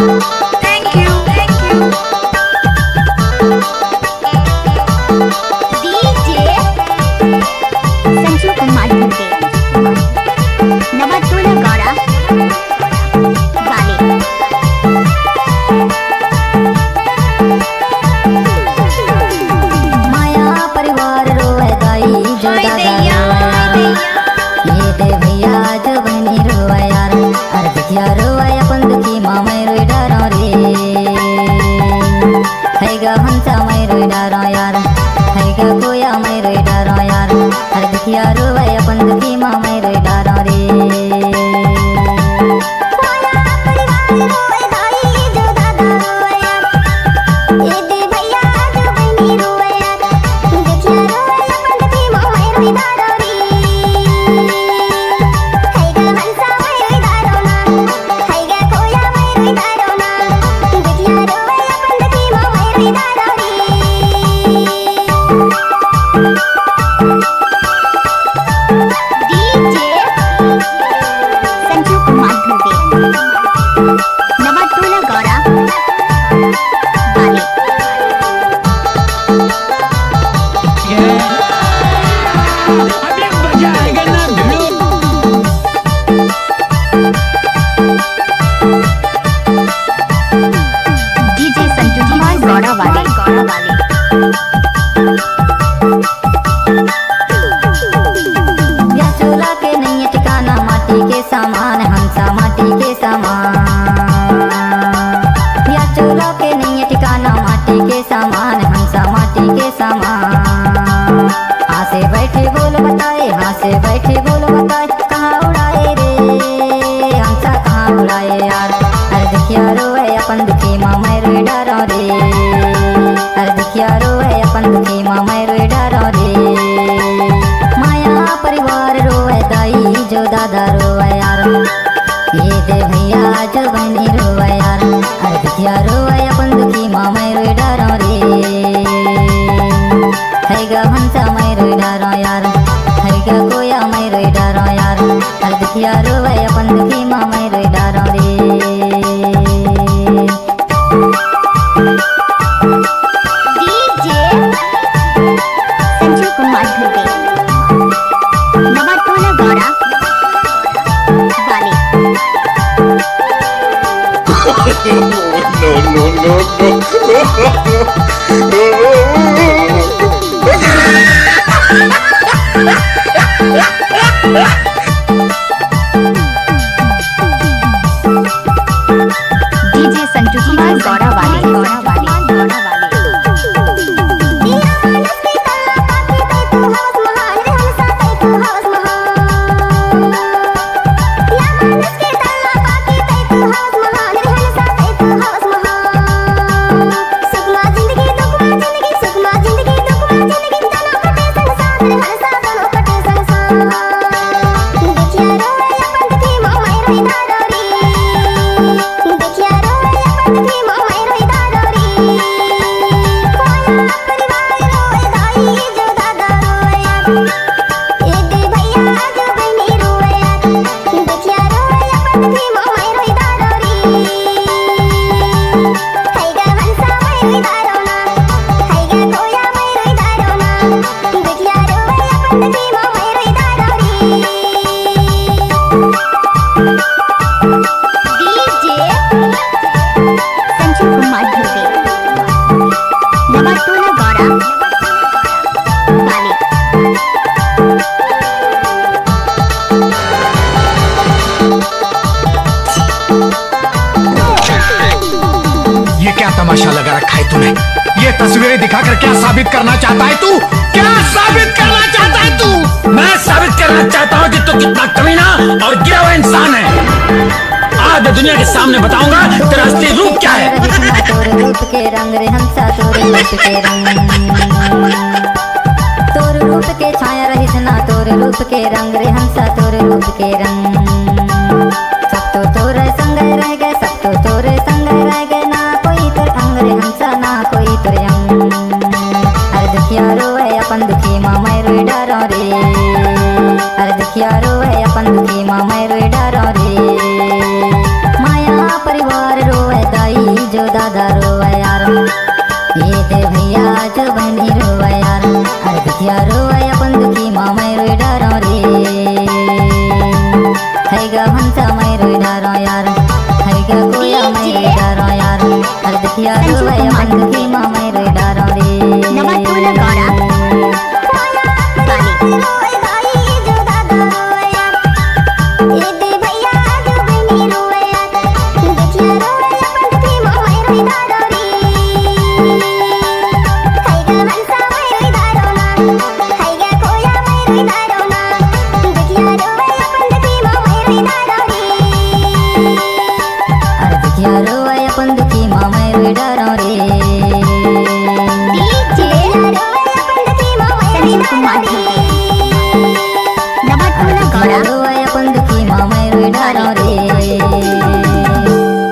Thank you, thank you. DJ Sanju Kumar घंटे नवाटोला गौड़ा वाले माया परिवार रोए दाई जो हाय दादा दैया, हाय रोए दैया। ये दे भैया जो बहनी रोए यार अर्ध किया रोए अपन दुखी मामे रोए डरो रे है गा हंसा मैं रोए डरो यार है गा कोया मैं रोए डरो यार अर्ध किया रोए अपन दुखी मामे रोए डरो रे माया परिवार रोए दाई जो दादा रोए यार ये दे भैया जो बहनी रोए यार देखिया रोए अपन दुखी मामे रोए डरो रे हैगा हंसा मैं रोए डरो ना हैगा कोया मैं रोए डरो ना देखिया रोए अपन दुखी मामे रोए डरो रे DJ संजू कुमार घंटे नवाटोला गौड़ा वाले अभी मजा आएगा ना भिड़ो। DJ संजू कुमार गौड़ा वाले या चूल्हा के नहीं है ठिकाना माटी के सामान हंसा माटी के सामान या चूल्हा के नहीं है ठिकाना माटी के सामान हंसा माटी के सामान हाँ से बैठे बोल बताए हाँ से बैठे बोल बताए कहाँ उड़ाए रे हंसा कहाँ उड़ाए यार अरे देखिया रोए अपन दुखी मामा रोए डरो रे अरे देखिया रोए अपन दुखी मामा रोए डरो रे माया परिवार रोए दाई जो दादा रोए यार ये दे भैया जो बहनी रोए यार अरे देखिया रोए अपन दुखी मामा रोए डरो रे हैगा हंसा मैं रोए डरो यार हैगा कोया मैं रोए डरो यार अरे देखिया रोए अपन दुखी मामा रोए डरो रे DJ संजू कुमार घंटे नवाटोला गौड़ा वाले DJ संजू कुमार गौड़ा वाले DJ संजू कुमार घंटे नवाटोला गौड़ा वाले ये क्या तमाशा लगा रखा है तूने? ये तस्वीरें दिखाकर क्या साबित करना चाहता है तू? क्या साबित करना चाहता है तू? मैं साबित करना चाहता हूँ कि तू कितना कमीना और गिरा हुआ इंसान है। आज दुनिया के सामने बताऊंगा तेरा असली रूप क्या है। तोरे रूप के रंग रे हंसा तोरे रूप के रंग तोरे रूप के छाया रहित ना तोरे रूप के रंग रे हंसा तोरे रूप के रंग सब तो तोरे संग रह गए सब तो तोरे संग रह गए ना कोई तोर अंग रे हंसा ना कोई तोरे अंग अरे दुखिया रोए अपन दुखी मामा रोए डरो रे अरे दुखिया रोए अपन दुखी मामा रोए डरो रे माया परिवार रोए जो दादा रोवे यार, ये दे भैया जो बहनी रोवे यार, अरे दुखिया रोवे अपन दुखी माँ मैं रोई डरो रे, है गा हंसा मैं रोई डरो यार, है गा कोया मैं रोई डरो यार, अरे दुखिया रोवे अपन दुखी माँ मैं रोई डरो रे। नमस्तुला गौड़ा अरे दुखिया रोवे अपन दुखी माँ मैं रोई डरो रे।